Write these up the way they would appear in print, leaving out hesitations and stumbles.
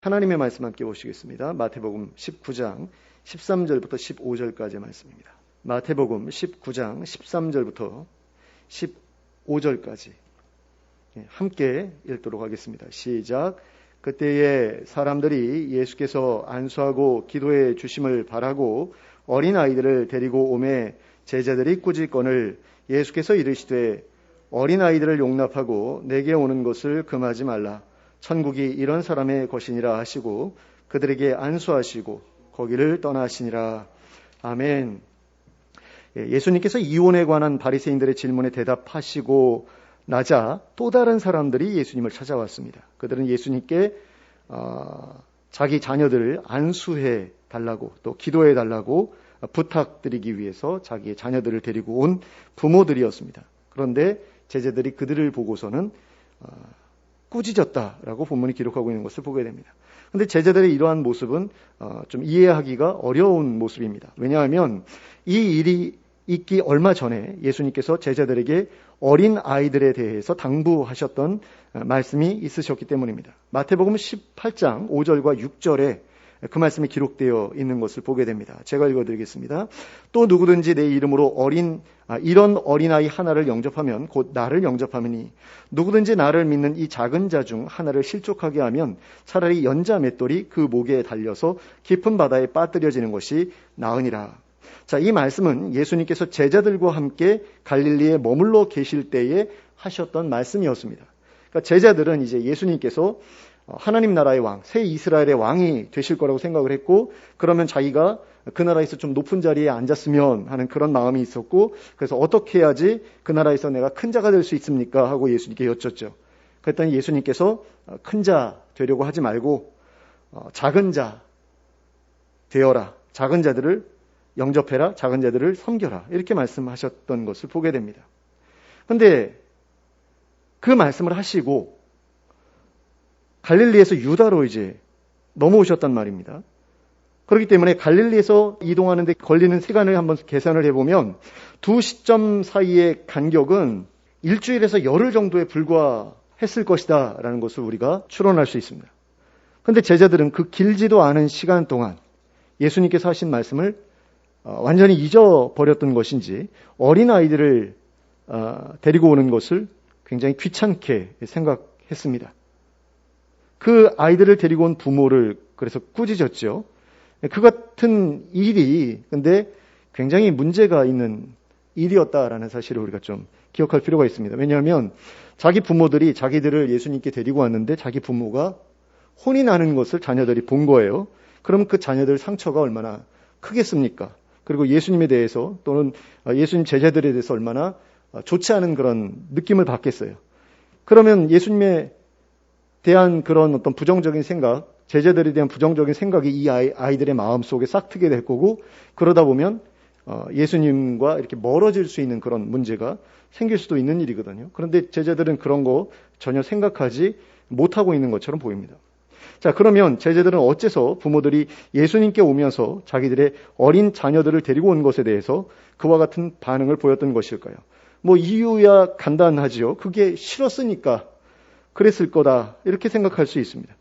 하나님의 말씀 함께 보시겠습니다. 마태복음 19장 13절부터 15절까지의 말씀입니다. 마태복음 19장 13절부터 15절까지 함께 읽도록 하겠습니다. 시작. 그때에 사람들이 예수께서 안수하고 기도해 주심을 바라고 어린아이들을 데리고 오매 제자들이 꾸짖거늘 예수께서 이르시되 어린아이들을 용납하고 내게 오는 것을 금하지 말라. 천국이 이런 사람의 것이니라 하시고 그들에게 안수하시고 거기를 떠나시니라. 아멘. 예수님께서 이혼에 관한 바리새인들의 질문에 대답하시고 나자 또 다른 사람들이 예수님을 찾아왔습니다. 그들은 예수님께 자기 자녀들을 안수해 달라고 또 기도해 달라고 부탁드리기 위해서 자기의 자녀들을 데리고 온 부모들이었습니다. 그런데 제자들이 그들을 보고서는 꾸짖었다라고 본문이 기록하고 있는 것을 보게 됩니다. 그런데 제자들의 이러한 모습은 좀 이해하기가 어려운 모습입니다. 왜냐하면 이 일이 있기 얼마 전에 예수님께서 제자들에게 어린 아이들에 대해서 당부하셨던 말씀이 있으셨기 때문입니다. 마태복음 18장 5절과 6절에 그 말씀이 기록되어 있는 것을 보게 됩니다. 제가 읽어드리겠습니다. 또 누구든지 내 이름으로 이런 어린아이 하나를 영접하면 곧 나를 영접하느니 누구든지 나를 믿는 이 작은 자 중 하나를 실족하게 하면 차라리 연자 맷돌이 그 목에 달려서 깊은 바다에 빠뜨려지는 것이 나으니라. 자, 이 말씀은 예수님께서 제자들과 함께 갈릴리에 머물러 계실 때에 하셨던 말씀이었습니다. 그러니까 제자들은 이제 예수님께서 하나님 나라의 왕, 새 이스라엘의 왕이 되실 거라고 생각을 했고, 그러면 자기가 그 나라에서 좀 높은 자리에 앉았으면 하는 그런 마음이 있었고, 그래서 어떻게 해야지 그 나라에서 내가 큰 자가 될 수 있습니까? 하고 예수님께 여쭙죠. 그랬더니 예수님께서 큰 자 되려고 하지 말고 작은 자 되어라. 작은 자들을 영접해라. 작은 자들을 섬겨라. 이렇게 말씀하셨던 것을 보게 됩니다. 그런데 그 말씀을 하시고 갈릴리에서 유다로 이제 넘어오셨단 말입니다. 그렇기 때문에 갈릴리에서 이동하는 데 걸리는 시간을 한번 계산을 해보면 두 시점 사이의 간격은 일주일에서 열흘 정도에 불과했을 것이다 라는 것을 우리가 추론할 수 있습니다. 그런데 제자들은 그 길지도 않은 시간 동안 예수님께서 하신 말씀을 완전히 잊어버렸던 것인지 어린아이들을 데리고 오는 것을 굉장히 귀찮게 생각했습니다. 그 아이들을 데리고 온 부모를 그래서 꾸짖었죠. 그 같은 일이 근데 굉장히 문제가 있는 일이었다라는 사실을 우리가 좀 기억할 필요가 있습니다. 왜냐하면 자기 부모들이 자기들을 예수님께 데리고 왔는데 자기 부모가 혼이 나는 것을 자녀들이 본 거예요. 그럼 그 자녀들 상처가 얼마나 크겠습니까? 그리고 예수님에 대해서 또는 예수님 제자들에 대해서 얼마나 좋지 않은 그런 느낌을 받겠어요. 그러면 예수님에 대한 그런 어떤 부정적인 생각, 제자들에 대한 부정적인 생각이 이 아이들의 마음속에 싹트게 될 거고, 그러다 보면 예수님과 이렇게 멀어질 수 있는 그런 문제가 생길 수도 있는 일이거든요. 그런데 제자들은 그런 거 전혀 생각하지 못하고 있는 것처럼 보입니다. 자, 그러면 제자들은 어째서 부모들이 예수님께 오면서 자기들의 어린 자녀들을 데리고 온 것에 대해서 그와 같은 반응을 보였던 것일까요? 이유야 간단하지요. 그게 싫었으니까 그랬을 거다 이렇게 생각할 수 있습니다.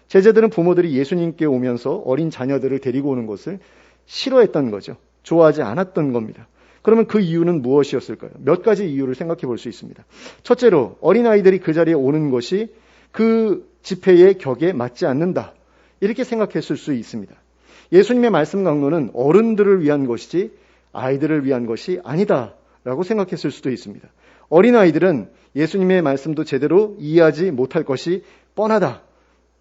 제자들은 부모들이 예수님께 오면서 어린 자녀들을 데리고 오는 것을 싫어했던 거죠. 좋아하지 않았던 겁니다. 그러면 그 이유는 무엇이었을까요? 몇 가지 이유를 생각해 볼 수 있습니다. 첫째로 어린아이들이 그 자리에 오는 것이 그 집회의 격에 맞지 않는다 이렇게 생각했을 수 있습니다. 예수님의 말씀 강론은 어른들을 위한 것이지 아이들을 위한 것이 아니다 라고 생각했을 수도 있습니다. 어린아이들은 예수님의 말씀도 제대로 이해하지 못할 것이 뻔하다.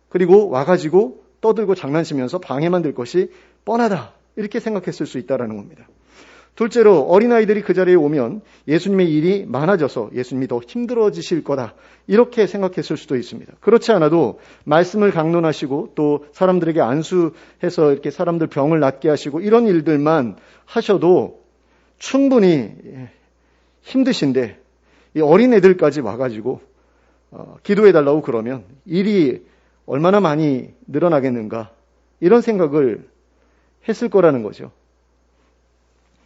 그리고 와가지고 떠들고 장난치면서 방해만 될 것이 뻔하다. 이렇게 생각했을 수 있다는 겁니다. 둘째로 어린아이들이 그 자리에 오면 예수님의 일이 많아져서 예수님이 더 힘들어지실 거다. 이렇게 생각했을 수도 있습니다. 그렇지 않아도 말씀을 강론하시고 또 사람들에게 안수해서 이렇게 사람들 병을 낫게 하시고 이런 일들만 하셔도 충분히 힘드신데 이 어린애들까지 와가지고 기도해달라고 그러면 일이 얼마나 많이 늘어나겠는가 이런 생각을 했을 거라는 거죠.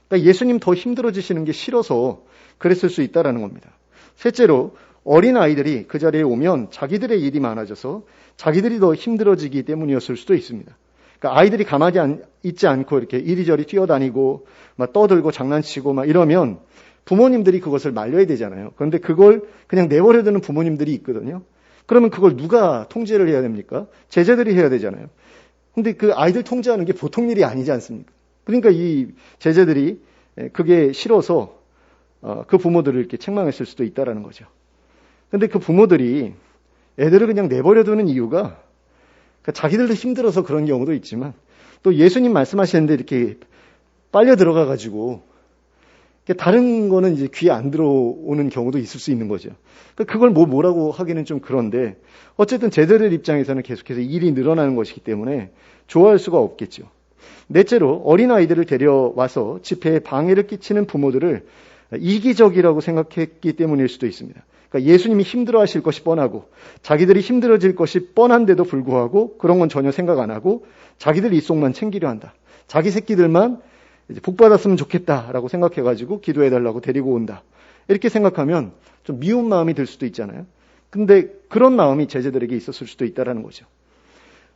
그러니까 예수님 더 힘들어지시는 게 싫어서 그랬을 수 있다라는 겁니다. 셋째로 어린 아이들이 그 자리에 오면 자기들의 일이 많아져서 자기들이 더 힘들어지기 때문이었을 수도 있습니다. 그러니까 아이들이 가만히 있지 않고 이렇게 이리저리 뛰어다니고 막 떠들고 장난치고 막 이러면 부모님들이 그것을 말려야 되잖아요. 그런데 그걸 그냥 내버려두는 부모님들이 있거든요. 그러면 그걸 누가 통제를 해야 됩니까? 제자들이 해야 되잖아요. 근데 그 아이들 통제하는 게 보통 일이 아니지 않습니까? 그러니까 이 제자들이 그게 싫어서 그 부모들을 이렇게 책망했을 수도 있다라는 거죠. 근데 그 부모들이 애들을 그냥 내버려두는 이유가 그러니까 자기들도 힘들어서 그런 경우도 있지만 또 예수님 말씀하시는데 이렇게 빨려 들어가가지고 다른 거는 이제 귀에 안 들어오는 경우도 있을 수 있는 거죠. 그걸 뭐라고 하기는 좀 그런데 어쨌든 제자들 입장에서는 계속해서 일이 늘어나는 것이기 때문에 좋아할 수가 없겠죠. 넷째로 어린아이들을 데려와서 집회에 방해를 끼치는 부모들을 이기적이라고 생각했기 때문일 수도 있습니다. 그러니까 예수님이 힘들어하실 것이 뻔하고 자기들이 힘들어질 것이 뻔한데도 불구하고 그런 건 전혀 생각 안 하고 자기들 입속만 챙기려 한다. 자기 새끼들만 이제 복 받았으면 좋겠다라고 생각해가지고 기도해달라고 데리고 온다. 이렇게 생각하면 좀 미운 마음이 들 수도 있잖아요. 근데 그런 마음이 제자들에게 있었을 수도 있다는 거죠.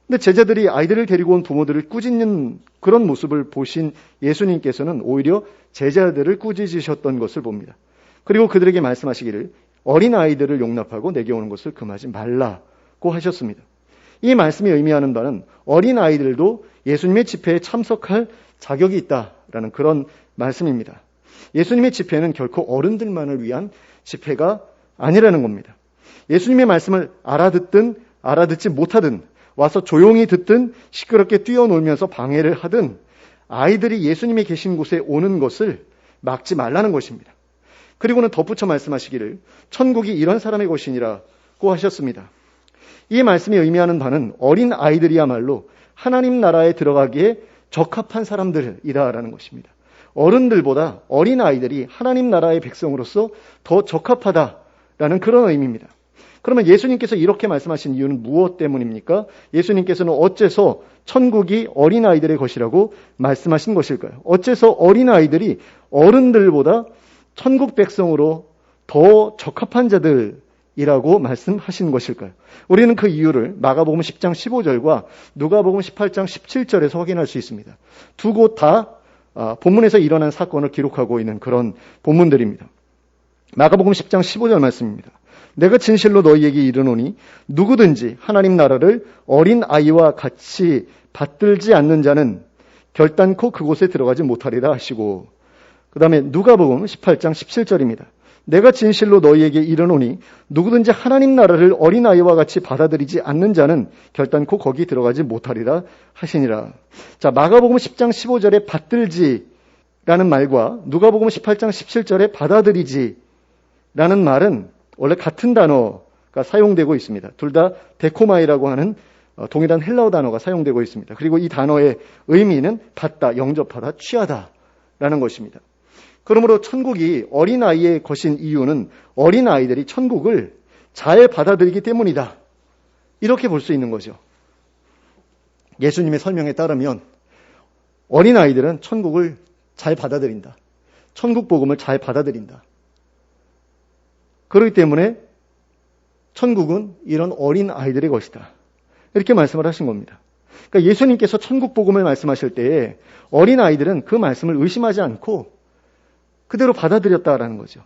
근데 제자들이 아이들을 데리고 온 부모들을 꾸짖는 그런 모습을 보신 예수님께서는 오히려 제자들을 꾸짖으셨던 것을 봅니다. 그리고 그들에게 말씀하시기를 어린 아이들을 용납하고 내게 오는 것을 금하지 말라고 하셨습니다. 이 말씀이 의미하는 바는 어린 아이들도 예수님의 집회에 참석할 자격이 있다라는 그런 말씀입니다. 예수님의 집회는 결코 어른들만을 위한 집회가 아니라는 겁니다. 예수님의 말씀을 알아듣든 알아듣지 못하든 와서 조용히 듣든 시끄럽게 뛰어놀면서 방해를 하든 아이들이 예수님이 계신 곳에 오는 것을 막지 말라는 것입니다. 그리고는 덧붙여 말씀하시기를 천국이 이런 사람의 것이니라고 하셨습니다. 이 말씀이 의미하는 바는 어린 아이들이야말로 하나님 나라에 들어가기에 적합한 사람들이다라는 것입니다. 어른들보다 어린 아이들이 하나님 나라의 백성으로서 더 적합하다라는 그런 의미입니다. 그러면 예수님께서 이렇게 말씀하신 이유는 무엇 때문입니까? 예수님께서는 어째서 천국이 어린 아이들의 것이라고 말씀하신 것일까요? 어째서 어린 아이들이 어른들보다 천국 백성으로 더 적합한 자들이라고 말씀하신 것일까요? 우리는 그 이유를 마가복음 10장 15절과 누가복음 18장 17절에서 확인할 수 있습니다. 두 곳 다 본문에서 일어난 사건을 기록하고 있는 그런 본문들입니다. 마가복음 10장 15절 말씀입니다. 내가 진실로 너희에게 이르노니 누구든지 하나님 나라를 어린 아이와 같이 받들지 않는 자는 결단코 그곳에 들어가지 못하리라 하시고, 그 다음에 누가복음 18장 17절입니다. 내가 진실로 너희에게 이르노니 누구든지 하나님 나라를 어린 아이와 같이 받아들이지 않는 자는 결단코 거기 들어가지 못하리라 하시니라. 자, 마가복음 10장 15절에 받들지라는 말과 누가복음 18장 17절에 받아들이지라는 말은 원래 같은 단어가 사용되고 있습니다. 둘 다 데코마이라고 하는 동일한 헬라어 단어가 사용되고 있습니다. 그리고 이 단어의 의미는 받다, 영접하다, 취하다라는 것입니다. 그러므로 천국이 어린아이의 것인 이유는 어린아이들이 천국을 잘 받아들이기 때문이다. 이렇게 볼 수 있는 거죠. 예수님의 설명에 따르면 어린아이들은 천국을 잘 받아들인다. 천국 복음을 잘 받아들인다. 그렇기 때문에 천국은 이런 어린 아이들의 것이다. 이렇게 말씀을 하신 겁니다. 그러니까 예수님께서 천국 복음을 말씀하실 때에 어린 아이들은 그 말씀을 의심하지 않고 그대로 받아들였다라는 거죠.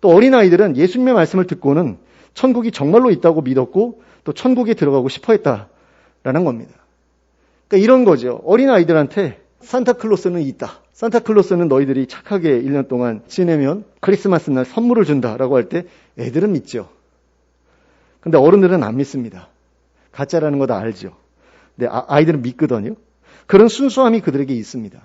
또 어린 아이들은 예수님의 말씀을 듣고는 천국이 정말로 있다고 믿었고 또 천국에 들어가고 싶어 했다라는 겁니다. 그러니까 이런 거죠. 어린 아이들한테 산타클로스는 있다. 산타클로스는 너희들이 착하게 1년 동안 지내면 크리스마스 날 선물을 준다라고 할 때 애들은 믿죠. 근데 어른들은 안 믿습니다. 가짜라는 거 다 알죠. 근데 아이들은 믿거든요. 그런 순수함이 그들에게 있습니다.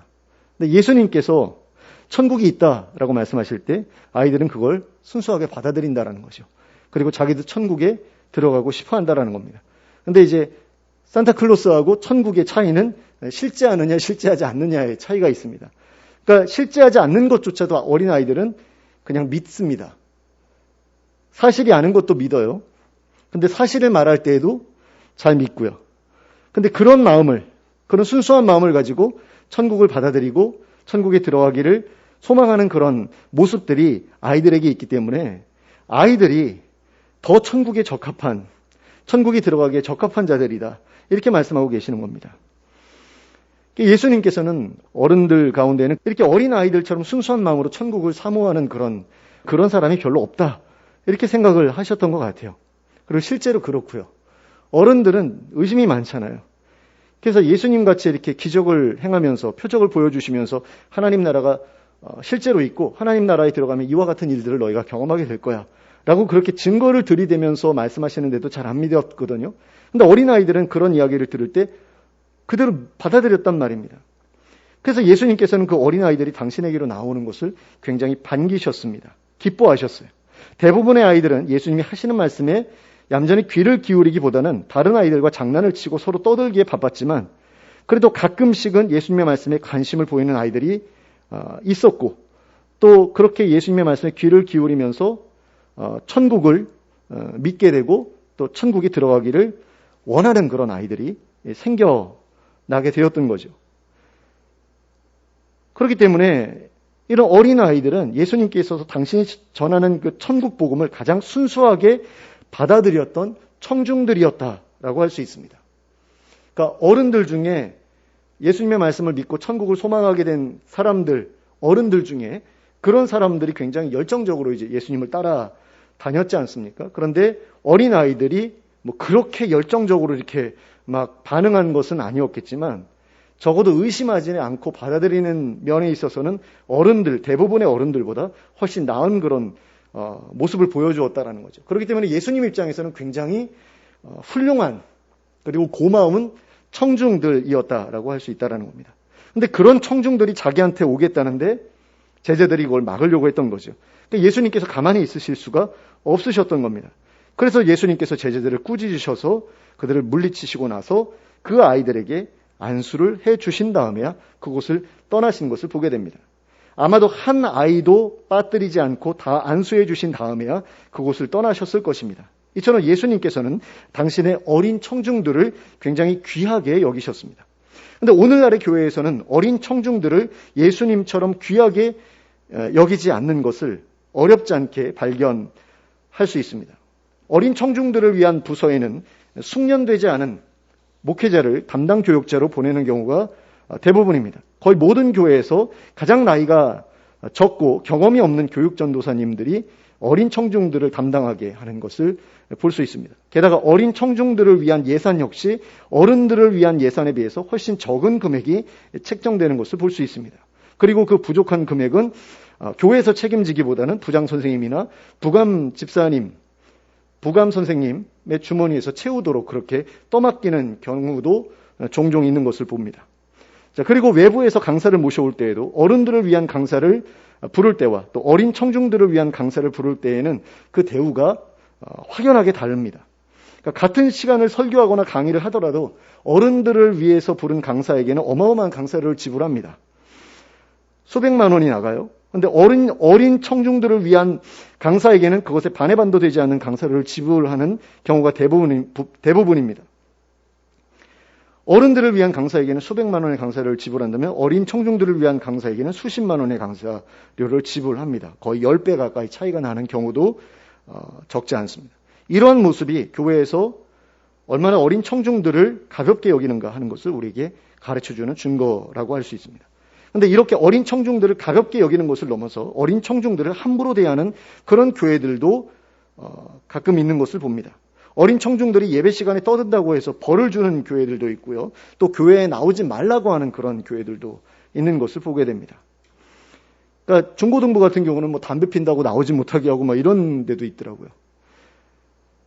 근데 예수님께서 천국이 있다라고 말씀하실 때 아이들은 그걸 순수하게 받아들인다라는 거죠. 그리고 자기도 천국에 들어가고 싶어 한다라는 겁니다. 근데 이제 산타클로스하고 천국의 차이는 실제하느냐 실제하지 않느냐의 차이가 있습니다. 그러니까 실제하지 않는 것조차도 어린아이들은 그냥 믿습니다. 사실이 아는 것도 믿어요. 근데 사실을 말할 때에도 잘 믿고요. 근데 그런 마음을, 그런 순수한 마음을 가지고 천국을 받아들이고 천국에 들어가기를 소망하는 그런 모습들이 아이들에게 있기 때문에 아이들이 더 천국에 적합한, 천국이 들어가기에 적합한 자들이다. 이렇게 말씀하고 계시는 겁니다. 예수님께서는 어른들 가운데는 이렇게 어린 아이들처럼 순수한 마음으로 천국을 사모하는 그런 사람이 별로 없다. 이렇게 생각을 하셨던 것 같아요. 그리고 실제로 그렇고요. 어른들은 의심이 많잖아요. 그래서 예수님 같이 이렇게 기적을 행하면서 표적을 보여주시면서 하나님 나라가 실제로 있고 하나님 나라에 들어가면 이와 같은 일들을 너희가 경험하게 될 거야. 라고 그렇게 증거를 들이대면서 말씀하시는데도 잘 안 믿었거든요. 근데 어린아이들은 그런 이야기를 들을 때 그대로 받아들였단 말입니다. 그래서 예수님께서는 그 어린아이들이 당신에게로 나오는 것을 굉장히 반기셨습니다. 기뻐하셨어요. 대부분의 아이들은 예수님이 하시는 말씀에 얌전히 귀를 기울이기보다는 다른 아이들과 장난을 치고 서로 떠들기에 바빴지만 그래도 가끔씩은 예수님의 말씀에 관심을 보이는 아이들이 있었고 또 그렇게 예수님의 말씀에 귀를 기울이면서 천국을 믿게 되고 또 천국이 들어가기를 원하는 그런 아이들이 생겨나게 되었던 거죠. 그렇기 때문에 이런 어린 아이들은 예수님께 있어서 당신이 전하는 그 천국 복음을 가장 순수하게 받아들였던 청중들이었다라고 할 수 있습니다. 그러니까 어른들 중에 예수님의 말씀을 믿고 천국을 소망하게 된 사람들, 어른들 중에 그런 사람들이 굉장히 열정적으로 이제 예수님을 따라 다녔지 않습니까? 그런데 어린 아이들이 뭐 그렇게 열정적으로 이렇게 막 반응한 것은 아니었겠지만 적어도 의심하지 않고 받아들이는 면에 있어서는 어른들, 대부분의 어른들보다 훨씬 나은 그런 모습을 보여주었다라는 거죠. 그렇기 때문에 예수님 입장에서는 굉장히 훌륭한 그리고 고마운 청중들이었다라고 할 수 있다라는 겁니다. 근데 그런 청중들이 자기한테 오겠다는데 제자들이 그걸 막으려고 했던 거죠. 그러니까 예수님께서 가만히 있으실 수가 없으셨던 겁니다. 그래서 예수님께서 제자들을 꾸짖으셔서 그들을 물리치시고 나서 그 아이들에게 안수를 해 주신 다음에야 그곳을 떠나신 것을 보게 됩니다. 아마도 한 아이도 빠뜨리지 않고 다 안수해 주신 다음에야 그곳을 떠나셨을 것입니다. 이처럼 예수님께서는 당신의 어린 청중들을 굉장히 귀하게 여기셨습니다. 그런데 오늘날의 교회에서는 어린 청중들을 예수님처럼 귀하게 여기지 않는 것을 어렵지 않게 발견할 수 있습니다. 어린 청중들을 위한 부서에는 숙련되지 않은 목회자를 담당 교육자로 보내는 경우가 대부분입니다. 거의 모든 교회에서 가장 나이가 적고 경험이 없는 교육전도사님들이 어린 청중들을 담당하게 하는 것을 볼 수 있습니다. 게다가 어린 청중들을 위한 예산 역시 어른들을 위한 예산에 비해서 훨씬 적은 금액이 책정되는 것을 볼 수 있습니다. 그리고 그 부족한 금액은 교회에서 책임지기보다는 부장 선생님이나 부감 집사님, 부감 선생님의 주머니에서 채우도록 그렇게 떠맡기는 경우도 종종 있는 것을 봅니다. 자, 그리고 외부에서 강사를 모셔올 때에도 어른들을 위한 강사를 부를 때와 또 어린 청중들을 위한 강사를 부를 때에는 그 대우가 확연하게 다릅니다. 그러니까 같은 시간을 설교하거나 강의를 하더라도 어른들을 위해서 부른 강사에게는 어마어마한 강사료를 지불합니다. 수백만 원이 나가요. 그런데 어린 청중들을 위한 강사에게는 그것에 반의 반도 되지 않는 강사료를 지불하는 경우가 대부분입니다. 어른들을 위한 강사에게는 수백만 원의 강사료를 지불한다면 어린 청중들을 위한 강사에게는 수십만 원의 강사료를 지불합니다. 거의 10배 가까이 차이가 나는 경우도 적지 않습니다. 이러한 모습이 교회에서 얼마나 어린 청중들을 가볍게 여기는가 하는 것을 우리에게 가르쳐주는 증거라고 할 수 있습니다. 그런데 이렇게 어린 청중들을 가볍게 여기는 것을 넘어서 어린 청중들을 함부로 대하는 그런 교회들도 가끔 있는 것을 봅니다. 어린 청중들이 예배 시간에 떠든다고 해서 벌을 주는 교회들도 있고요. 또 교회에 나오지 말라고 하는 그런 교회들도 있는 것을 보게 됩니다. 그러니까 중고등부 같은 경우는 뭐 담배 핀다고 나오지 못하게 하고 막 이런 데도 있더라고요.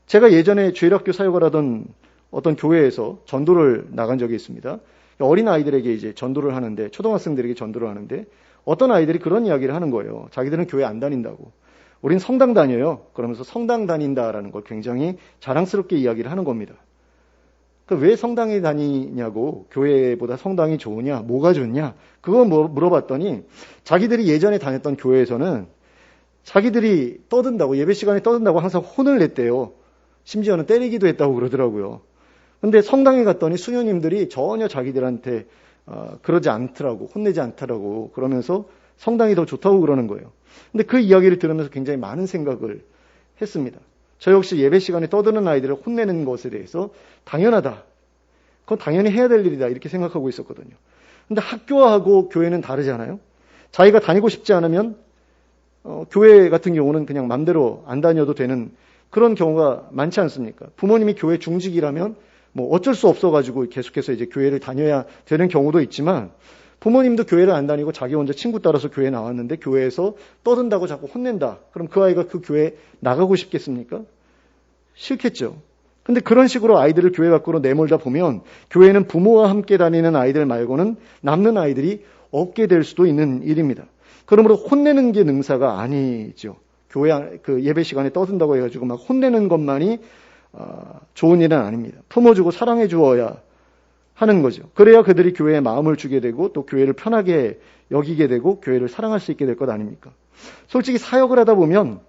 제가 예전에 주일학교 사역을 하던 어떤 교회에서 전도를 나간 적이 있습니다. 어린 아이들에게 이제 전도를 하는데, 초등학생들에게 전도를 하는데 어떤 아이들이 그런 이야기를 하는 거예요. 자기들은 교회 안 다닌다고. 우린 성당 다녀요. 그러면서 성당 다닌다라는 걸 굉장히 자랑스럽게 이야기를 하는 겁니다. 왜 성당에 다니냐고, 교회보다 성당이 좋으냐, 뭐가 좋냐, 그거 물어봤더니 자기들이 예전에 다녔던 교회에서는 자기들이 떠든다고, 예배 시간에 떠든다고 항상 혼을 냈대요. 심지어는 때리기도 했다고 그러더라고요. 근데 성당에 갔더니 수녀님들이 전혀 자기들한테 그러지 않더라고, 혼내지 않더라고, 그러면서 성당이 더 좋다고 그러는 거예요. 근데 그 이야기를 들으면서 굉장히 많은 생각을 했습니다. 저 역시 예배 시간에 떠드는 아이들을 혼내는 것에 대해서 당연하다. 그건 당연히 해야 될 일이다. 이렇게 생각하고 있었거든요. 근데 학교하고 교회는 다르잖아요. 자기가 다니고 싶지 않으면 교회 같은 경우는 그냥 맘대로 안 다녀도 되는 그런 경우가 많지 않습니까? 부모님이 교회 중직이라면 뭐 어쩔 수 없어가지고 계속해서 이제 교회를 다녀야 되는 경우도 있지만 부모님도 교회를 안 다니고 자기 혼자 친구 따라서 교회 나왔는데 교회에서 떠든다고 자꾸 혼낸다. 그럼 그 아이가 그 교회 나가고 싶겠습니까? 싫겠죠. 근데 그런 식으로 아이들을 교회 밖으로 내몰다 보면 교회는 부모와 함께 다니는 아이들 말고는 남는 아이들이 없게 될 수도 있는 일입니다. 그러므로 혼내는 게 능사가 아니죠. 교회 그 예배 시간에 떠든다고 해가지고 막 혼내는 것만이 좋은 일은 아닙니다. 품어주고 사랑해 주어야 하는 거죠. 그래야 그들이 교회에 마음을 주게 되고 또 교회를 편하게 여기게 되고 교회를 사랑할 수 있게 될 것 아닙니까? 솔직히 사역을 하다 보면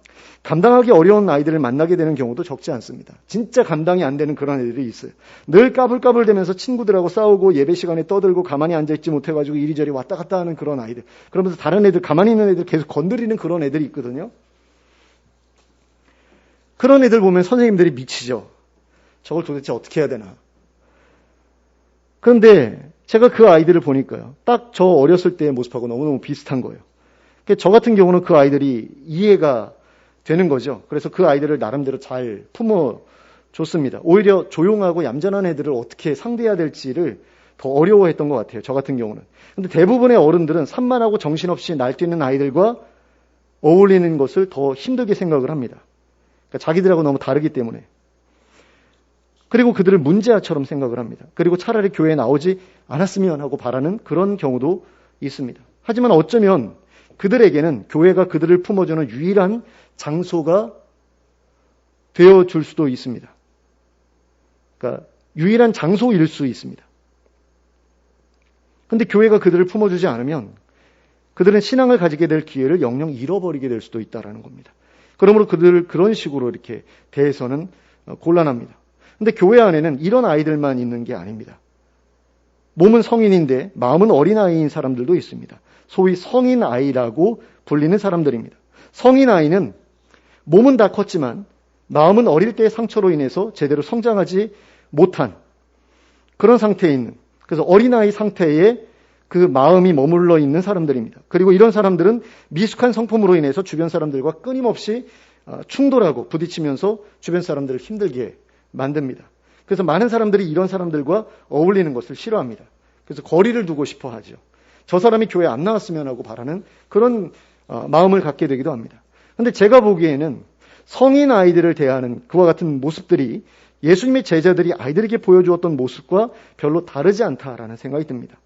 감당하기 어려운 아이들을 만나게 되는 경우도 적지 않습니다. 진짜 감당이 안 되는 그런 애들이 있어요. 늘 까불까불대면서 친구들하고 싸우고 예배 시간에 떠들고 가만히 앉아있지 못해가지고 이리저리 왔다 갔다 하는 그런 아이들. 그러면서 다른 애들, 가만히 있는 애들 계속 건드리는 그런 애들이 있거든요. 그런 애들 보면 선생님들이 미치죠. 저걸 도대체 어떻게 해야 되나. 그런데 제가 그 아이들을 보니까요. 딱 저 어렸을 때의 모습하고 너무너무 비슷한 거예요. 저 같은 경우는 그 아이들이 이해가 되는 거죠. 그래서 그 아이들을 나름대로 잘 품어줬습니다. 오히려 조용하고 얌전한 애들을 어떻게 상대해야 될지를 더 어려워했던 것 같아요. 저 같은 경우는. 근데 대부분의 어른들은 산만하고 정신없이 날뛰는 아이들과 어울리는 것을 더 힘들게 생각을 합니다. 그러니까 자기들하고 너무 다르기 때문에. 그리고 그들을 문제아처럼 생각을 합니다. 그리고 차라리 교회에 나오지 않았으면 하고 바라는 그런 경우도 있습니다. 하지만 어쩌면 그들에게는 교회가 그들을 품어주는 유일한 장소가 되어줄 수도 있습니다. 그러니까 유일한 장소일 수 있습니다. 그런데 교회가 그들을 품어주지 않으면 그들은 신앙을 가지게 될 기회를 영영 잃어버리게 될 수도 있다는 겁니다. 그러므로 그들을 그런 식으로 이렇게 대해서는 곤란합니다. 근데 교회 안에는 이런 아이들만 있는 게 아닙니다. 몸은 성인인데 마음은 어린아이인 사람들도 있습니다. 소위 성인아이라고 불리는 사람들입니다. 성인아이는 몸은 다 컸지만 마음은 어릴 때의 상처로 인해서 제대로 성장하지 못한 그런 상태에 있는, 그래서 어린아이 상태에 그 마음이 머물러 있는 사람들입니다. 그리고 이런 사람들은 미숙한 성품으로 인해서 주변 사람들과 끊임없이 충돌하고 부딪히면서 주변 사람들을 힘들게 만듭니다. 그래서 많은 사람들이 이런 사람들과 어울리는 것을 싫어합니다. 그래서 거리를 두고 싶어 하죠. 저 사람이 교회 안 나왔으면 하고 바라는 그런 마음을 갖게 되기도 합니다. 그런데 제가 보기에는 성인 아이들을 대하는 그와 같은 모습들이 예수님의 제자들이 아이들에게 보여주었던 모습과 별로 다르지 않다라는 생각이 듭니다.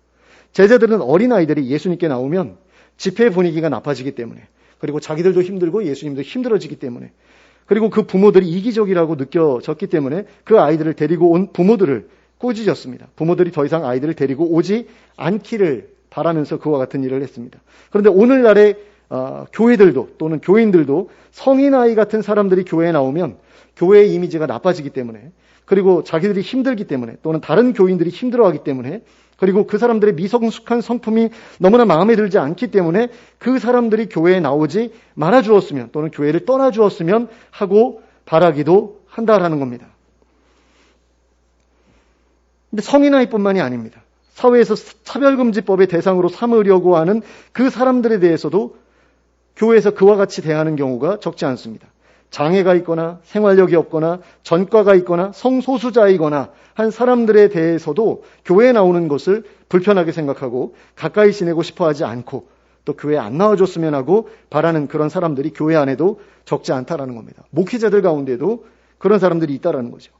제자들은 어린 아이들이 예수님께 나오면 집회 분위기가 나빠지기 때문에, 그리고 자기들도 힘들고 예수님도 힘들어지기 때문에, 그리고 그 부모들이 이기적이라고 느껴졌기 때문에 그 아이들을 데리고 온 부모들을 꾸짖었습니다. 부모들이 더 이상 아이들을 데리고 오지 않기를 바라면서 그와 같은 일을 했습니다. 그런데 오늘날의 교회들도 또는 교인들도 성인 아이 같은 사람들이 교회에 나오면 교회의 이미지가 나빠지기 때문에, 그리고 자기들이 힘들기 때문에, 또는 다른 교인들이 힘들어하기 때문에, 그리고 그 사람들의 미성숙한 성품이 너무나 마음에 들지 않기 때문에 그 사람들이 교회에 나오지 말아주었으면, 또는 교회를 떠나주었으면 하고 바라기도 한다라는 겁니다. 근데 성인아이뿐만이 아닙니다. 사회에서 차별금지법의 대상으로 삼으려고 하는 그 사람들에 대해서도 교회에서 그와 같이 대하는 경우가 적지 않습니다. 장애가 있거나 생활력이 없거나 전과가 있거나 성소수자이거나 한 사람들에 대해서도 교회에 나오는 것을 불편하게 생각하고 가까이 지내고 싶어 하지 않고 또 교회에 안 나와줬으면 하고 바라는 그런 사람들이 교회 안에도 적지 않다라는 겁니다. 목회자들 가운데도 그런 사람들이 있다라는 거죠.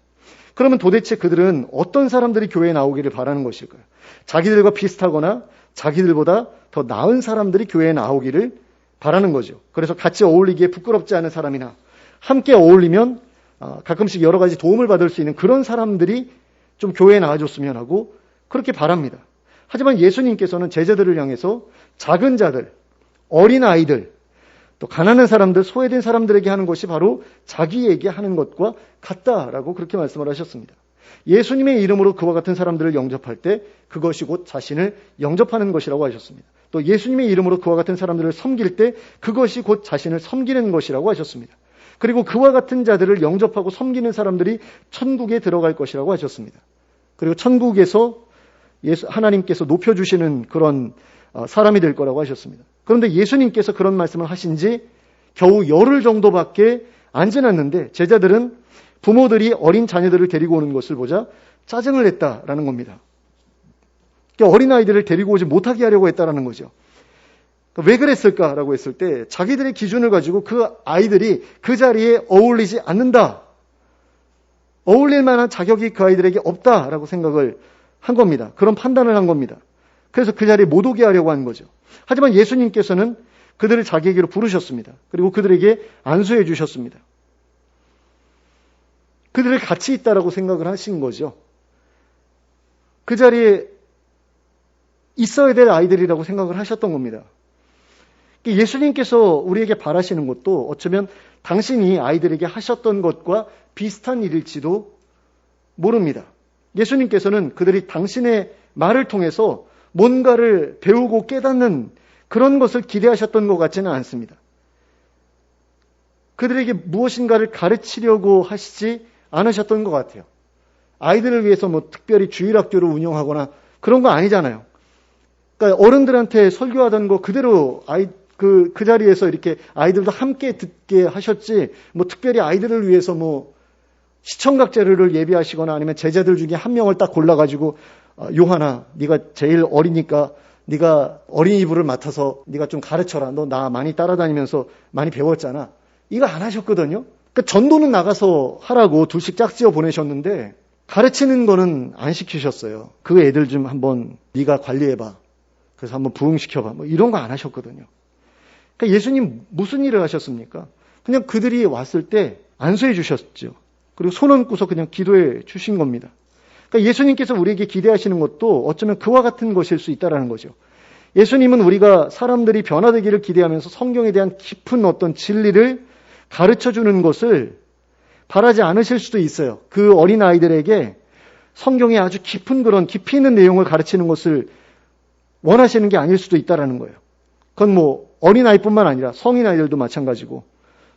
그러면 도대체 그들은 어떤 사람들이 교회에 나오기를 바라는 것일까요? 자기들과 비슷하거나 자기들보다 더 나은 사람들이 교회에 나오기를 바라는 거죠. 그래서 같이 어울리기에 부끄럽지 않은 사람이나 함께 어울리면 가끔씩 여러 가지 도움을 받을 수 있는 그런 사람들이 좀 교회에 나와줬으면 하고 그렇게 바랍니다. 하지만 예수님께서는 제자들을 향해서 작은 자들, 어린 아이들, 또 가난한 사람들, 소외된 사람들에게 하는 것이 바로 자기에게 하는 것과 같다라고 그렇게 말씀을 하셨습니다. 예수님의 이름으로 그와 같은 사람들을 영접할 때 그것이 곧 자신을 영접하는 것이라고 하셨습니다. 또 예수님의 이름으로 그와 같은 사람들을 섬길 때 그것이 곧 자신을 섬기는 것이라고 하셨습니다. 그리고 그와 같은 자들을 영접하고 섬기는 사람들이 천국에 들어갈 것이라고 하셨습니다. 그리고 천국에서 하나님께서 높여주시는 그런 사람이 될 거라고 하셨습니다. 그런데 예수님께서 그런 말씀을 하신 지 겨우 열흘 정도밖에 안 지났는데 제자들은 부모들이 어린 자녀들을 데리고 오는 것을 보자 짜증을 냈다라는 겁니다. 어린아이들을 데리고 오지 못하게 하려고 했다라는 거죠. 왜 그랬을까라고 했을 때 자기들의 기준을 가지고 그 아이들이 그 자리에 어울리지 않는다. 어울릴 만한 자격이 그 아이들에게 없다라고 생각을 한 겁니다. 그런 판단을 한 겁니다. 그래서 그 자리에 못 오게 하려고 한 거죠. 하지만 예수님께서는 그들을 자기에게로 부르셨습니다. 그리고 그들에게 안수해 주셨습니다. 그들을 같이 있다라고 생각을 하신 거죠. 그 자리에 있어야 될 아이들이라고 생각을 하셨던 겁니다. 예수님께서 우리에게 바라시는 것도 어쩌면 당신이 아이들에게 하셨던 것과 비슷한 일일지도 모릅니다. 예수님께서는 그들이 당신의 말을 통해서 뭔가를 배우고 깨닫는 그런 것을 기대하셨던 것 같지는 않습니다. 그들에게 무엇인가를 가르치려고 하시지 않으셨던 것 같아요. 아이들을 위해서 특별히 주일학교를 운영하거나 그런 거 아니잖아요. 그러니까 어른들한테 설교하던 거 그대로 그 자리에서 이렇게 아이들도 함께 듣게 하셨지, 특별히 아이들을 위해서 시청각 재료를 예비하시거나 아니면 제자들 중에 한 명을 딱 골라가지고, 요한아, 네가 제일 어리니까 네가 어린이부를 맡아서 네가 좀 가르쳐라. 너 나 많이 따라다니면서 많이 배웠잖아. 이거 안 하셨거든요. 그러니까 전도는 나가서 하라고 둘씩 짝지어 보내셨는데 가르치는 거는 안 시키셨어요. 그 애들 좀 한번 네가 관리해봐. 그래서 한번 부흥시켜봐. 이런 거 안 하셨거든요. 그러니까 예수님 무슨 일을 하셨습니까? 그냥 그들이 왔을 때 안수해 주셨죠. 그리고 손 얹고서 그냥 기도해 주신 겁니다. 그러니까 예수님께서 우리에게 기대하시는 것도 어쩌면 그와 같은 것일 수 있다는 거죠. 예수님은 우리가 사람들이 변화되기를 기대하면서 성경에 대한 깊은 어떤 진리를 가르쳐주는 것을 바라지 않으실 수도 있어요. 그 어린아이들에게 성경에 아주 깊은 그런 깊이 있는 내용을 가르치는 것을 원하시는 게 아닐 수도 있다는 거예요. 그건 어린아이뿐만 아니라 성인아이들도 마찬가지고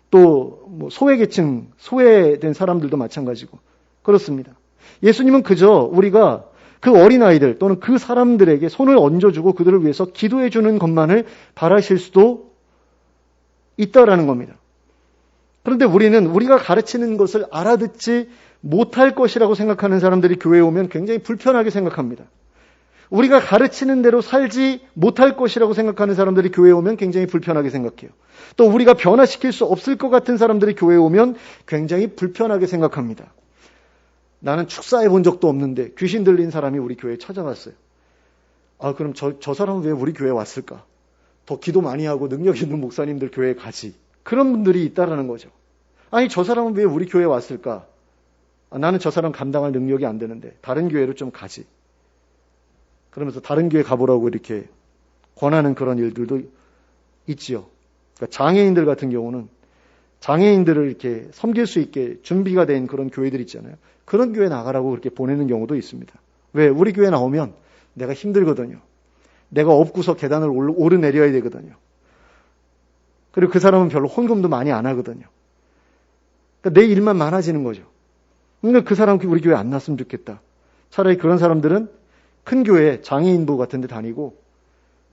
또 소외계층, 소외된 사람들도 마찬가지고 그렇습니다. 예수님은 그저 우리가 그 어린아이들 또는 그 사람들에게 손을 얹어주고 그들을 위해서 기도해 주는 것만을 바라실 수도 있다라는 겁니다. 그런데 우리는 우리가 가르치는 것을 알아듣지 못할 것이라고 생각하는 사람들이 교회에 오면 굉장히 불편하게 생각합니다. 우리가 가르치는 대로 살지 못할 것이라고 생각하는 사람들이 교회에 오면 굉장히 불편하게 생각해요. 또 우리가 변화시킬 수 없을 것 같은 사람들이 교회에 오면 굉장히 불편하게 생각합니다. 나는 축사해 본 적도 없는데 귀신 들린 사람이 우리 교회에 찾아왔어요. 그럼 저 사람은 왜 우리 교회에 왔을까? 더 기도 많이 하고 능력 있는 목사님들 교회에 가지. 그런 분들이 있다라는 거죠. 아니, 저 사람은 왜 우리 교회에 왔을까? 나는 저 사람 감당할 능력이 안 되는데 다른 교회로 좀 가지. 그러면서 다른 교회 가보라고 이렇게 권하는 그런 일들도 있지요. 그러니까 장애인들 같은 경우는 장애인들을 이렇게 섬길 수 있게 준비가 된 그런 교회들 있잖아요. 그런 교회 나가라고 그렇게 보내는 경우도 있습니다. 왜? 우리 교회 나오면 내가 힘들거든요. 내가 업고서 계단을 오르내려야 되거든요. 그리고 그 사람은 별로 헌금도 많이 안 하거든요. 그러니까 내 일만 많아지는 거죠. 그러니까 그 사람 우리 교회 안 났으면 좋겠다. 차라리 그런 사람들은 큰 교회 장애인부 같은 데 다니고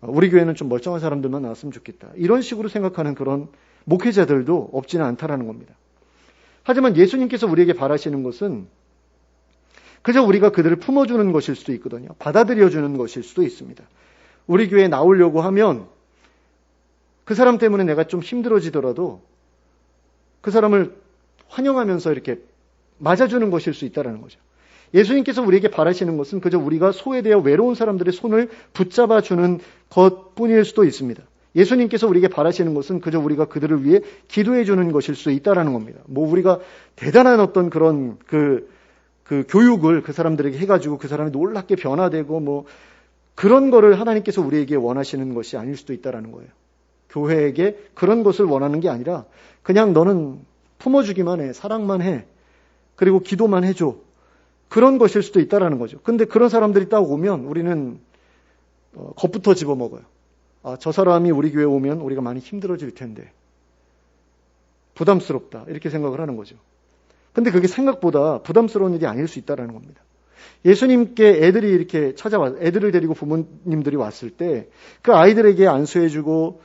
우리 교회는 좀 멀쩡한 사람들만 나왔으면 좋겠다. 이런 식으로 생각하는 그런 목회자들도 없지는 않다라는 겁니다. 하지만 예수님께서 우리에게 바라시는 것은 그저 우리가 그들을 품어주는 것일 수도 있거든요. 받아들여주는 것일 수도 있습니다. 우리 교회에 나오려고 하면 그 사람 때문에 내가 좀 힘들어지더라도 그 사람을 환영하면서 이렇게 맞아주는 것일 수 있다는 거죠. 예수님께서 우리에게 바라시는 것은 그저 우리가 소외되어 외로운 사람들의 손을 붙잡아주는 것뿐일 수도 있습니다. 예수님께서 우리에게 바라시는 것은 그저 우리가 그들을 위해 기도해주는 것일 수 있다는 겁니다. 우리가 대단한 어떤 그런 그 교육을 그 사람들에게 해가지고 그 사람이 놀랍게 변화되고 그런 거를 하나님께서 우리에게 원하시는 것이 아닐 수도 있다는 거예요. 교회에게 그런 것을 원하는 게 아니라 그냥 너는 품어주기만 해, 사랑만 해, 그리고 기도만 해줘. 그런 것일 수도 있다는 거죠. 근데 그런 사람들이 딱 오면 우리는 겁부터 집어먹어요. 저 사람이 우리 교회에 오면 우리가 많이 힘들어질 텐데. 부담스럽다. 이렇게 생각을 하는 거죠. 근데 그게 생각보다 부담스러운 일이 아닐 수 있다는 겁니다. 예수님께 애들이 이렇게 애들을 데리고 부모님들이 왔을 때 그 아이들에게 안수해주고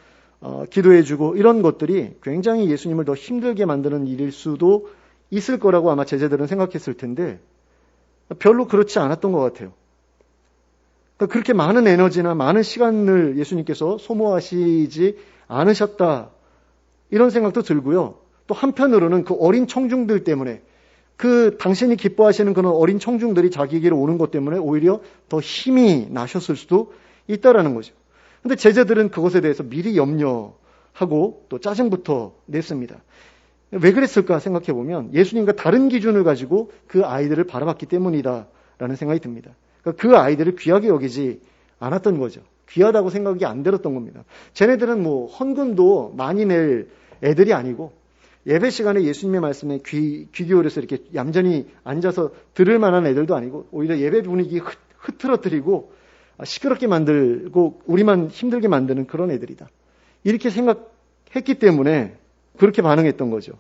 기도해주고 이런 것들이 굉장히 예수님을 더 힘들게 만드는 일일 수도 있을 거라고 아마 제자들은 생각했을 텐데 별로 그렇지 않았던 것 같아요. 그러니까 그렇게 많은 에너지나 많은 시간을 예수님께서 소모하시지 않으셨다. 이런 생각도 들고요. 또 한편으로는 그 어린 청중들 때문에 그 당신이 기뻐하시는 그런 어린 청중들이 자기에게로 오는 것 때문에 오히려 더 힘이 나셨을 수도 있다라는 거죠. 근데 제자들은 그것에 대해서 미리 염려하고 또 짜증부터 냈습니다. 왜 그랬을까 생각해 보면 예수님과 다른 기준을 가지고 그 아이들을 바라봤기 때문이다라는 생각이 듭니다. 그러니까 그 아이들을 귀하게 여기지 않았던 거죠. 귀하다고 생각이 안 들었던 겁니다. 쟤네들은 뭐 헌금도 많이 낼 애들이 아니고 예배 시간에 예수님의 말씀에 귀 기울여서 이렇게 얌전히 앉아서 들을 만한 애들도 아니고 오히려 예배 분위기 흐트러뜨리고 시끄럽게 만들고 우리만 힘들게 만드는 그런 애들이다. 이렇게 생각했기 때문에 그렇게 반응했던 거죠.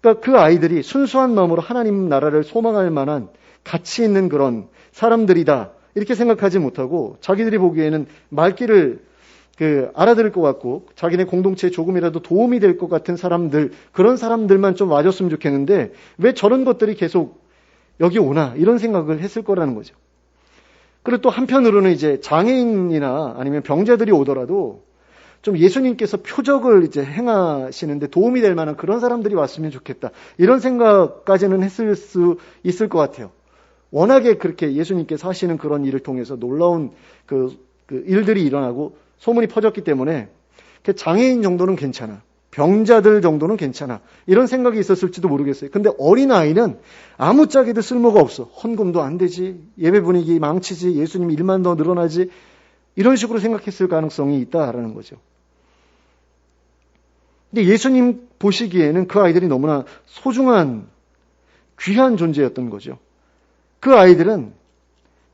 그러니까 그 아이들이 순수한 마음으로 하나님 나라를 소망할 만한 가치 있는 그런 사람들이다. 이렇게 생각하지 못하고 자기들이 보기에는 말귀를 알아들을 것 같고 자기네 공동체에 조금이라도 도움이 될 것 같은 사람들, 그런 사람들만 좀 와줬으면 좋겠는데 왜 저런 것들이 계속 여기 오나 이런 생각을 했을 거라는 거죠. 그리고 또 한편으로는 이제 장애인이나 아니면 병자들이 오더라도 좀 예수님께서 표적을 이제 행하시는데 도움이 될 만한 그런 사람들이 왔으면 좋겠다. 이런 생각까지는 했을 수 있을 것 같아요. 워낙에 그렇게 예수님께서 하시는 그런 일을 통해서 놀라운 그 일들이 일어나고 소문이 퍼졌기 때문에 장애인 정도는 괜찮아. 병자들 정도는 괜찮아. 이런 생각이 있었을지도 모르겠어요. 근데 어린아이는 아무짝에도 쓸모가 없어. 헌금도 안 되지. 예배 분위기 망치지. 예수님 일만 더 늘어나지. 이런 식으로 생각했을 가능성이 있다라는 거죠. 근데 예수님 보시기에는 그 아이들이 너무나 소중한 귀한 존재였던 거죠. 그 아이들은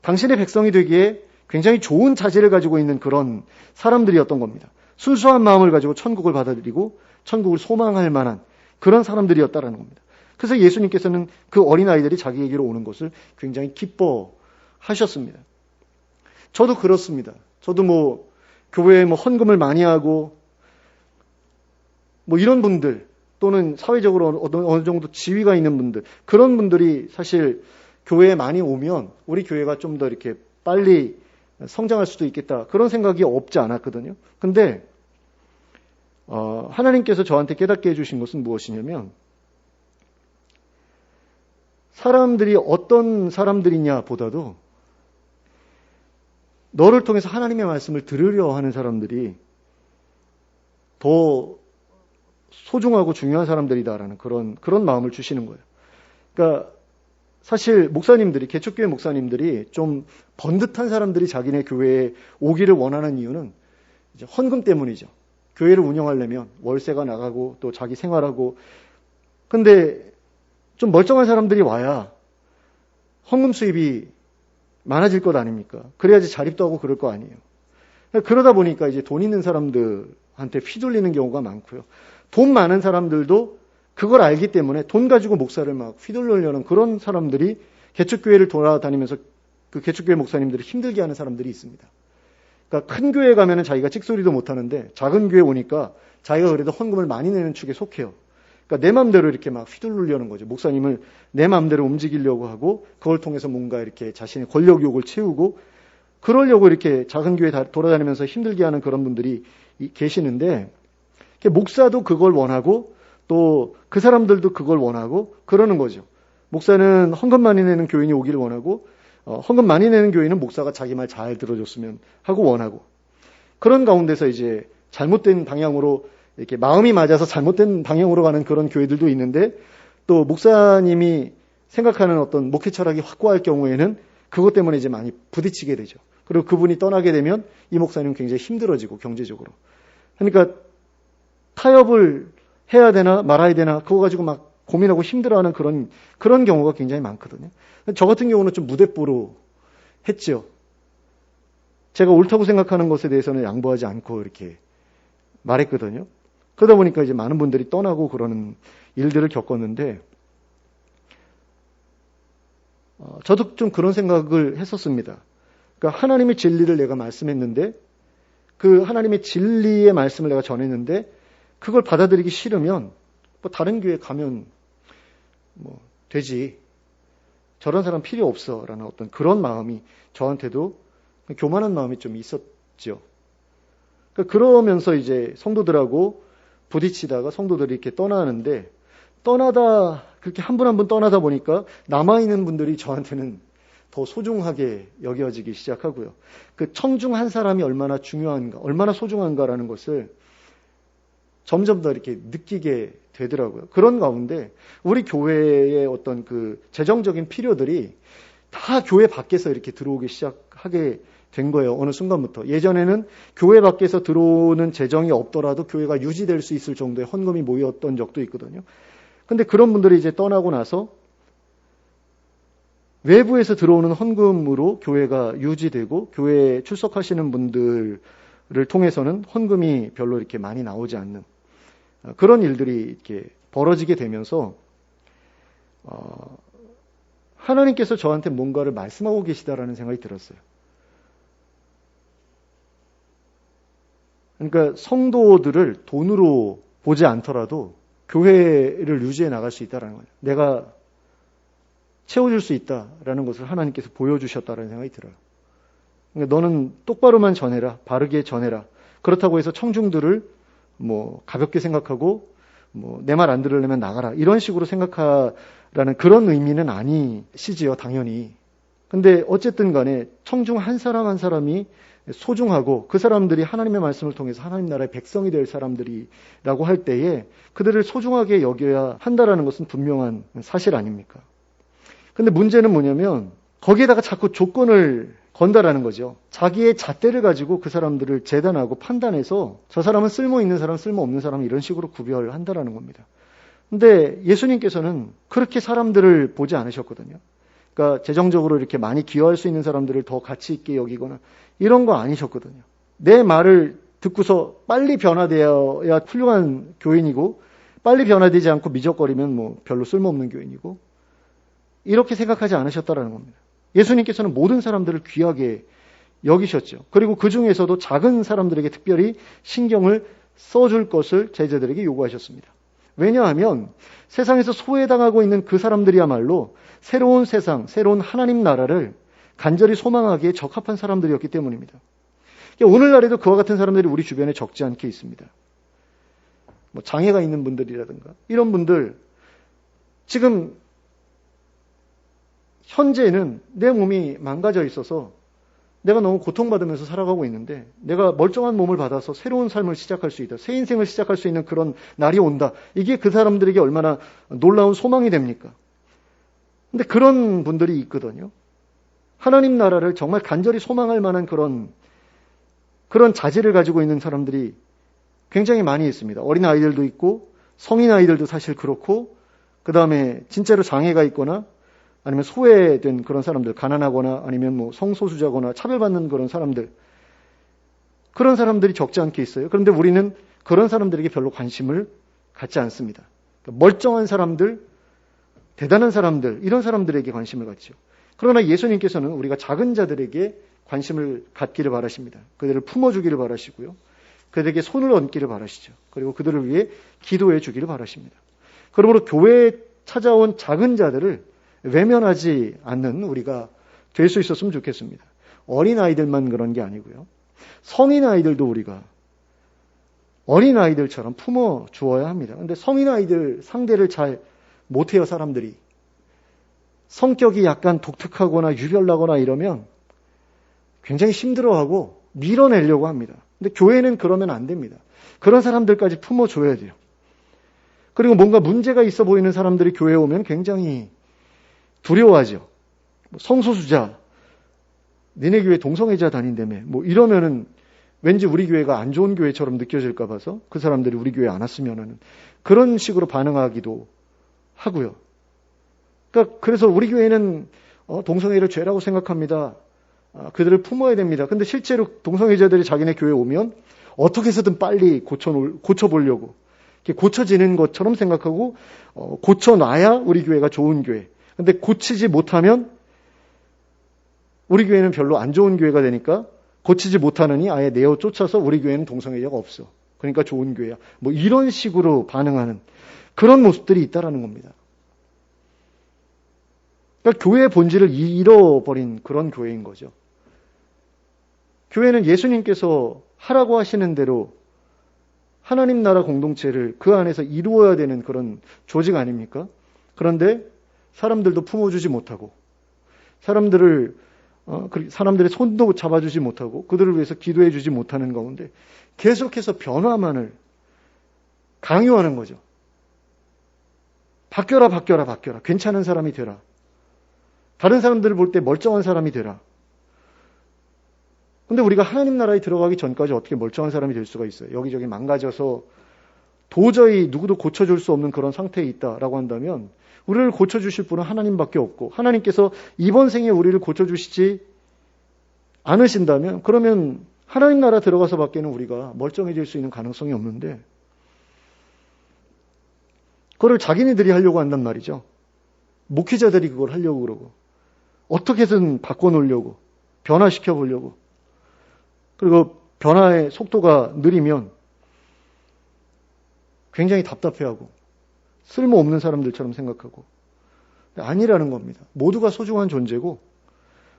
당신의 백성이 되기에 굉장히 좋은 자질을 가지고 있는 그런 사람들이었던 겁니다. 순수한 마음을 가지고 천국을 받아들이고 천국을 소망할 만한 그런 사람들이었다라는 겁니다. 그래서 예수님께서는 그 어린아이들이 자기에게로 오는 것을 굉장히 기뻐하셨습니다. 저도 그렇습니다. 저도 교회에 헌금을 많이 하고 이런 분들 또는 사회적으로 어느 정도 지위가 있는 분들, 그런 분들이 사실 교회에 많이 오면 우리 교회가 좀 더 이렇게 빨리 성장할 수도 있겠다. 그런 생각이 없지 않았거든요. 근데 하나님께서 저한테 깨닫게 해주신 것은 무엇이냐면 사람들이 어떤 사람들이냐 보다도 너를 통해서 하나님의 말씀을 들으려 하는 사람들이 더 소중하고 중요한 사람들이다라는 그런 마음을 주시는 거예요. 그러니까 사실 목사님들이, 개척교회 목사님들이 좀 번듯한 사람들이 자기네 교회에 오기를 원하는 이유는 이제 헌금 때문이죠. 교회를 운영하려면 월세가 나가고 또 자기 생활하고, 근데 좀 멀쩡한 사람들이 와야 헌금 수입이 많아질 것 아닙니까? 그래야지 자립도 하고 그럴 거 아니에요. 그러다 보니까 이제 돈 있는 사람들한테 휘둘리는 경우가 많고요. 돈 많은 사람들도 그걸 알기 때문에 돈 가지고 목사를 막 휘둘르려는 그런 사람들이 개척교회를 돌아다니면서 그 개척교회 목사님들을 힘들게 하는 사람들이 있습니다. 그러니까 큰 교회 가면은 자기가 찍소리도 못 하는데 작은 교회 오니까 자기가 그래도 헌금을 많이 내는 축에 속해요. 그러니까 내 마음대로 이렇게 막 휘두르려는 거죠. 목사님을 내 마음대로 움직이려고 하고 그걸 통해서 뭔가 이렇게 자신의 권력욕을 채우고 그러려고 이렇게 작은 교회 돌아다니면서 힘들게 하는 그런 분들이 계시는데 목사도 그걸 원하고 또 그 사람들도 그걸 원하고 그러는 거죠. 목사는 헌금 많이 내는 교인이 오기를 원하고 헌금 많이 내는 교인은 목사가 자기 말 잘 들어줬으면 하고 원하고 그런 가운데서 이제 잘못된 방향으로 이렇게 마음이 맞아서 잘못된 방향으로 가는 그런 교회들도 있는데 또 목사님이 생각하는 어떤 목회 철학이 확고할 경우에는 그것 때문에 이제 많이 부딪히게 되죠. 그리고 그분이 떠나게 되면 이 목사님은 굉장히 힘들어지고 경제적으로. 그러니까 타협을 해야 되나 말아야 되나 그거 가지고 막 고민하고 힘들어하는 그런 경우가 굉장히 많거든요. 저 같은 경우는 좀 무대뽀로 했죠. 제가 옳다고 생각하는 것에 대해서는 양보하지 않고 이렇게 말했거든요. 그러다 보니까 이제 많은 분들이 떠나고 그러는 일들을 겪었는데, 저도 좀 그런 생각을 했었습니다. 그러니까 하나님의 진리를 내가 말씀했는데, 그 하나님의 진리의 말씀을 내가 전했는데, 그걸 받아들이기 싫으면, 뭐 다른 교회 가면, 뭐, 되지. 저런 사람 필요 없어. 라는 어떤 그런 마음이 저한테도 교만한 마음이 좀 있었죠. 그러면서 이제 성도들하고 부딪히다가 성도들이 이렇게 떠나는데, 떠나다, 그렇게 한 분 한 분 떠나다 보니까 남아있는 분들이 저한테는 더 소중하게 여겨지기 시작하고요. 그 청중 한 사람이 얼마나 중요한가, 얼마나 소중한가라는 것을 점점 더 이렇게 느끼게 되더라고요. 그런 가운데 우리 교회의 어떤 그 재정적인 필요들이 다 교회 밖에서 이렇게 들어오기 시작하게 된 거예요. 어느 순간부터. 예전에는 교회 밖에서 들어오는 재정이 없더라도 교회가 유지될 수 있을 정도의 헌금이 모였던 적도 있거든요. 근데 그런 분들이 이제 떠나고 나서 외부에서 들어오는 헌금으로 교회가 유지되고 교회에 출석하시는 분들을 통해서는 헌금이 별로 이렇게 많이 나오지 않는 그런 일들이 이렇게 벌어지게 되면서 하나님께서 저한테 뭔가를 말씀하고 계시다라는 생각이 들었어요. 그러니까 성도들을 돈으로 보지 않더라도 교회를 유지해 나갈 수 있다는 거예요. 내가 채워줄 수 있다라는 것을 하나님께서 보여주셨다는 생각이 들어요. 그러니까 너는 똑바로만 전해라. 바르게 전해라. 그렇다고 해서 청중들을 뭐 가볍게 생각하고 뭐 내 말 안 들으려면 나가라. 이런 식으로 생각하라는 그런 의미는 아니시지요. 당연히. 근데 어쨌든 간에 청중 한 사람 한 사람이 소중하고 그 사람들이 하나님의 말씀을 통해서 하나님 나라의 백성이 될 사람들이라고 할 때에 그들을 소중하게 여겨야 한다라는 것은 분명한 사실 아닙니까? 근데 문제는 뭐냐면 거기에다가 자꾸 조건을 건다라는 거죠. 자기의 잣대를 가지고 그 사람들을 재단하고 판단해서 저 사람은 쓸모 있는 사람, 쓸모 없는 사람 이런 식으로 구별한다라는 겁니다. 근데 예수님께서는 그렇게 사람들을 보지 않으셨거든요. 그러니까 재정적으로 이렇게 많이 기여할 수 있는 사람들을 더 가치 있게 여기거나 이런 거 아니셨거든요. 내 말을 듣고서 빨리 변화되어야 훌륭한 교인이고 빨리 변화되지 않고 미적거리면 뭐 별로 쓸모없는 교인이고 이렇게 생각하지 않으셨다라는 겁니다. 예수님께서는 모든 사람들을 귀하게 여기셨죠. 그리고 그 중에서도 작은 사람들에게 특별히 신경을 써줄 것을 제자들에게 요구하셨습니다. 왜냐하면 세상에서 소외당하고 있는 그 사람들이야말로 새로운 세상, 새로운 하나님 나라를 간절히 소망하기에 적합한 사람들이었기 때문입니다. 오늘날에도 그와 같은 사람들이 우리 주변에 적지 않게 있습니다. 뭐 장애가 있는 분들이라든가 이런 분들 지금 현재는 내 몸이 망가져 있어서 내가 너무 고통받으면서 살아가고 있는데 내가 멀쩡한 몸을 받아서 새로운 삶을 시작할 수 있다. 새 인생을 시작할 수 있는 그런 날이 온다. 이게 그 사람들에게 얼마나 놀라운 소망이 됩니까? 근데 그런 분들이 있거든요. 하나님 나라를 정말 간절히 소망할 만한 그런 자질을 가지고 있는 사람들이 굉장히 많이 있습니다. 어린 아이들도 있고 성인 아이들도 사실 그렇고 그 다음에 진짜로 장애가 있거나 아니면 소외된 그런 사람들, 가난하거나 아니면 뭐 성소수자거나 차별받는 그런 사람들이 적지 않게 있어요. 그런데 우리는 그런 사람들에게 별로 관심을 갖지 않습니다. 그러니까 멀쩡한 사람들, 대단한 사람들, 이런 사람들에게 관심을 갖죠. 그러나 예수님께서는 우리가 작은 자들에게 관심을 갖기를 바라십니다. 그들을 품어주기를 바라시고요. 그들에게 손을 얹기를 바라시죠. 그리고 그들을 위해 기도해 주기를 바라십니다. 그러므로 교회에 찾아온 작은 자들을 외면하지 않는 우리가 될 수 있었으면 좋겠습니다. 어린아이들만 그런 게 아니고요. 성인아이들도 우리가 어린아이들처럼 품어주어야 합니다. 그런데 성인아이들 상대를 잘 못해요, 사람들이. 성격이 약간 독특하거나 유별나거나 이러면 굉장히 힘들어하고 밀어내려고 합니다. 근데 교회는 그러면 안 됩니다. 그런 사람들까지 품어줘야 돼요. 그리고 뭔가 문제가 있어 보이는 사람들이 교회에 오면 굉장히 두려워하죠. 성소수자, 니네 교회 동성애자 다닌다며 뭐 이러면은 왠지 우리 교회가 안 좋은 교회처럼 느껴질까 봐서 그 사람들이 우리 교회에 안 왔으면은 그런 식으로 반응하기도 하고요. 그러니까 그래서 우리 교회는 동성애를 죄라고 생각합니다. 그들을 품어야 됩니다. 근데 실제로 동성애자들이 자기네 교회에 오면 어떻게 해서든 빨리 고쳐보려고 고쳐지는 것처럼 생각하고 고쳐놔야 우리 교회가 좋은 교회. 근데 고치지 못하면 우리 교회는 별로 안 좋은 교회가 되니까 고치지 못하느니 아예 내어 쫓아서 우리 교회는 동성애자가 없어. 그러니까 좋은 교회야. 뭐 이런 식으로 반응하는 그런 모습들이 있다라는 겁니다. 그러니까 교회의 본질을 잃어버린 그런 교회인 거죠. 교회는 예수님께서 하라고 하시는 대로 하나님 나라 공동체를 그 안에서 이루어야 되는 그런 조직 아닙니까? 그런데 사람들도 품어주지 못하고 사람들의 손도 잡아주지 못하고 그들을 위해서 기도해주지 못하는 가운데 계속해서 변화만을 강요하는 거죠. 바뀌어라. 괜찮은 사람이 되라. 다른 사람들을 볼 때 멀쩡한 사람이 되라. 근데 우리가 하나님 나라에 들어가기 전까지 어떻게 멀쩡한 사람이 될 수가 있어요? 여기저기 망가져서 도저히 누구도 고쳐줄 수 없는 그런 상태에 있다라고 한다면 우리를 고쳐주실 분은 하나님밖에 없고 하나님께서 이번 생에 우리를 고쳐주시지 않으신다면 그러면 하나님 나라 들어가서 밖에는 우리가 멀쩡해질 수 있는 가능성이 없는데 그걸 자기네들이 하려고 한단 말이죠. 목회자들이 그걸 하려고 그러고 어떻게든 바꿔놓으려고 변화시켜 보려고 그리고 변화의 속도가 느리면 굉장히 답답해하고 쓸모없는 사람들처럼 생각하고 아니라는 겁니다. 모두가 소중한 존재고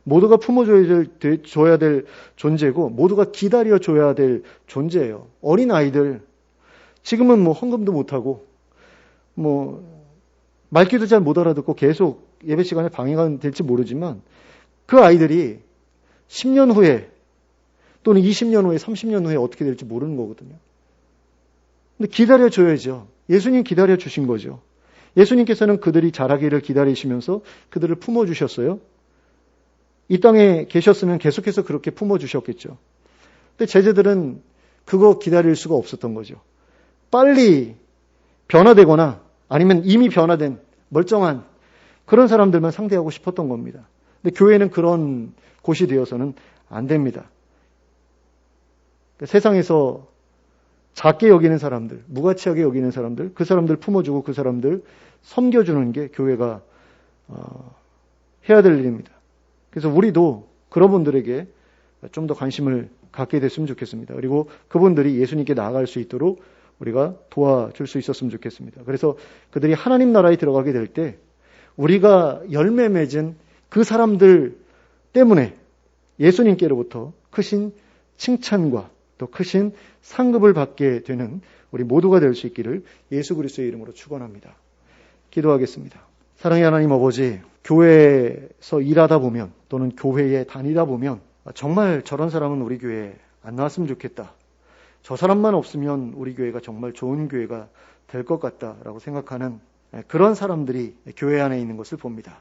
모두가 품어줘야 될 존재고 모두가 기다려줘야 될 존재예요. 어린 아이들 지금은 뭐 헌금도 못하고 뭐 말귀도 잘 못 알아듣고 계속 예배 시간에 방해가 될지 모르지만 그 아이들이 10년 후에 또는 20년 후에 30년 후에 어떻게 될지 모르는 거거든요. 근데 기다려줘야죠. 예수님 기다려주신 거죠. 예수님께서는 그들이 자라기를 기다리시면서 그들을 품어주셨어요. 이 땅에 계셨으면 계속해서 그렇게 품어주셨겠죠. 근데 제자들은 그거 기다릴 수가 없었던 거죠. 빨리 변화되거나 아니면 이미 변화된 멀쩡한 그런 사람들만 상대하고 싶었던 겁니다. 근데 교회는 그런 곳이 되어서는 안 됩니다. 세상에서 작게 여기는 사람들, 무가치하게 여기는 사람들, 그 사람들 품어주고 그 사람들 섬겨주는 게 교회가 해야 될 일입니다. 그래서 우리도 그런 분들에게 좀 더 관심을 갖게 됐으면 좋겠습니다. 그리고 그분들이 예수님께 나아갈 수 있도록 우리가 도와줄 수 있었으면 좋겠습니다. 그래서 그들이 하나님 나라에 들어가게 될 때 우리가 열매 맺은 그 사람들 때문에 예수님께로부터 크신 칭찬과 또 크신 상급을 받게 되는 우리 모두가 될 수 있기를 예수 그리스도의 이름으로 축원합니다. 기도하겠습니다. 사랑의 하나님 아버지, 교회에서 일하다 보면 또는 교회에 다니다 보면 정말 저런 사람은 우리 교회에 안 나왔으면 좋겠다. 저 사람만 없으면 우리 교회가 정말 좋은 교회가 될 것 같다라고 생각하는 그런 사람들이 교회 안에 있는 것을 봅니다.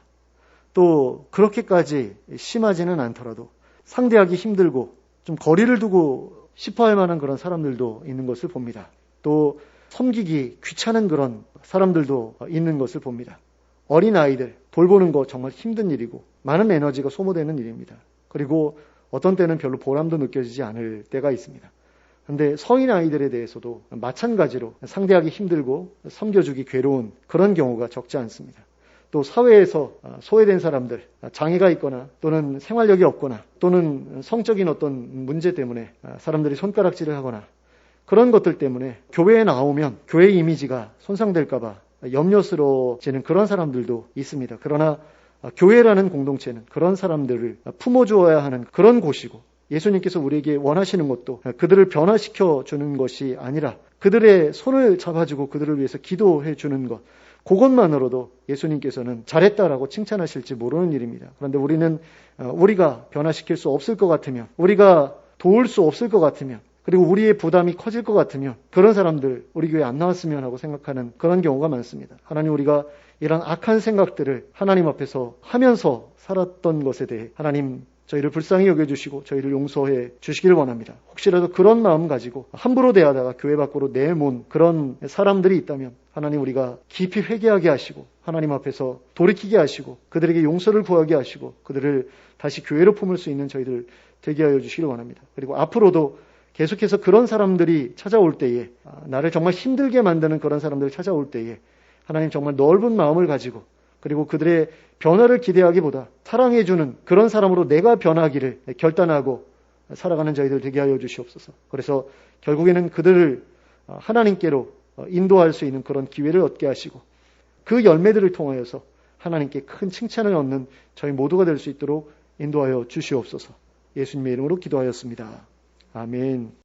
또 그렇게까지 심하지는 않더라도 상대하기 힘들고 좀 거리를 두고 싶어할 만한 그런 사람들도 있는 것을 봅니다. 또 섬기기 귀찮은 그런 사람들도 있는 것을 봅니다. 어린 아이들 돌보는 거 정말 힘든 일이고 많은 에너지가 소모되는 일입니다. 그리고 어떤 때는 별로 보람도 느껴지지 않을 때가 있습니다. 그런데 성인 아이들에 대해서도 마찬가지로 상대하기 힘들고 섬겨주기 괴로운 그런 경우가 적지 않습니다. 또 사회에서 소외된 사람들, 장애가 있거나 또는 생활력이 없거나 또는 성적인 어떤 문제 때문에 사람들이 손가락질을 하거나 그런 것들 때문에 교회에 나오면 교회 이미지가 손상될까 봐 염려스러워지는 그런 사람들도 있습니다. 그러나 교회라는 공동체는 그런 사람들을 품어주어야 하는 그런 곳이고 예수님께서 우리에게 원하시는 것도 그들을 변화시켜 주는 것이 아니라 그들의 손을 잡아주고 그들을 위해서 기도해 주는 것, 그것만으로도 예수님께서는 잘했다라고 칭찬하실지 모르는 일입니다. 그런데 우리는 우리가 변화시킬 수 없을 것 같으면, 우리가 도울 수 없을 것 같으면, 그리고 우리의 부담이 커질 것 같으면 그런 사람들 우리 교회에 안 나왔으면 하고 생각하는 그런 경우가 많습니다. 하나님, 우리가 이런 악한 생각들을 하나님 앞에서 하면서 살았던 것에 대해 하나님 저희를 불쌍히 여겨주시고 저희를 용서해 주시길 원합니다. 혹시라도 그런 마음 가지고 함부로 대하다가 교회 밖으로 내몬 그런 사람들이 있다면 하나님, 우리가 깊이 회개하게 하시고 하나님 앞에서 돌이키게 하시고 그들에게 용서를 구하게 하시고 그들을 다시 교회로 품을 수 있는 저희들 되게 하여 주시길 원합니다. 그리고 앞으로도 계속해서 그런 사람들이 찾아올 때에, 나를 정말 힘들게 만드는 그런 사람들이 찾아올 때에 하나님 정말 넓은 마음을 가지고, 그리고 그들의 변화를 기대하기보다 사랑해주는 그런 사람으로 내가 변하기를 결단하고 살아가는 저희들 되게 하여 주시옵소서. 그래서 결국에는 그들을 하나님께로 인도할 수 있는 그런 기회를 얻게 하시고, 그 열매들을 통하여서 하나님께 큰 칭찬을 얻는 저희 모두가 될 수 있도록 인도하여 주시옵소서. 예수님의 이름으로 기도하였습니다. 아멘.